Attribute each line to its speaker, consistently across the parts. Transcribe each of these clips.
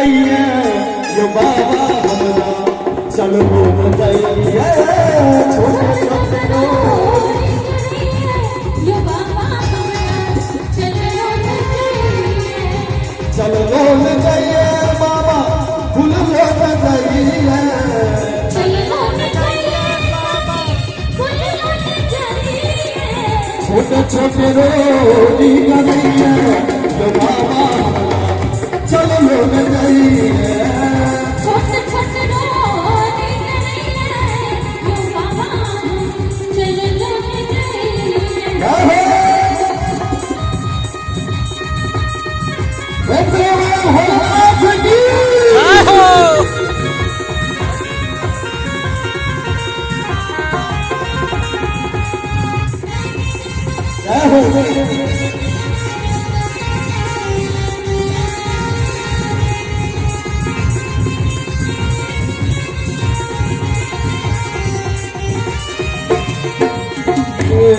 Speaker 1: गई ये बाबा हमरा चल हो गई छोटे छोटे चल रोल जाइए बाबा फूल रोल जाइए छोटे छोटे रोटी करिए तो बाबा चल रोल जाइए
Speaker 2: छोटे छोटे रोटी करिए तो बाबा चल रोल जाइए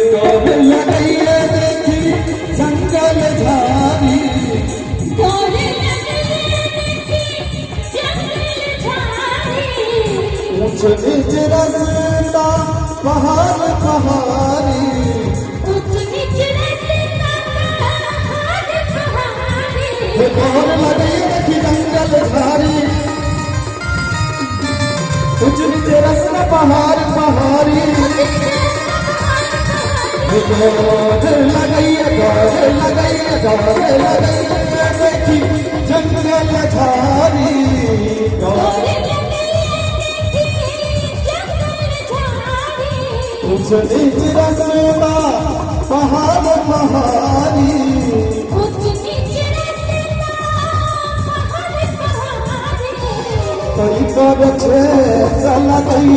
Speaker 1: लगाइए देखी जंगल झाड़ी ऊंच नीच रास्ता पहाड़ पहाड़ी और लगाइए देखी जंगल झाड़ी ऊंच नीच रास्ता पहाड़ पहाड़ी लगाइए देखी जंगल झाड़ी ऊंच नीच रास्ता पहाड़ पहाड़ी कई कर चला गई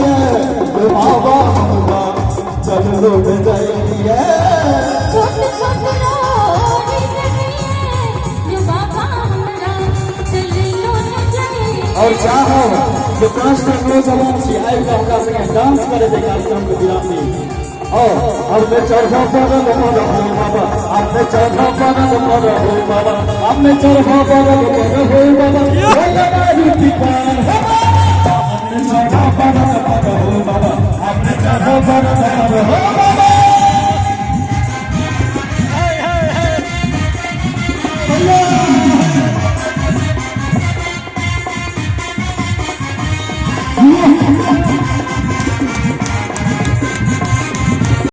Speaker 1: बाबा हमरा चल रोड जाइए
Speaker 2: छोटे छोटे रोटी करिए जो बाबा हमरा चल रोल जाइए
Speaker 1: और चाहो जो 5 टा नौजवान छी आइ के हमरा संगे डांस करे के कार्यक्रम के बिरामी और मैं चढ़ा पर बाबा आपने चढ़ा पर बाबा आपने चढ़ा पर बाबा ये लगा रूपी पान आपने चढ़ा पर बाबा आपने चढ़ा पर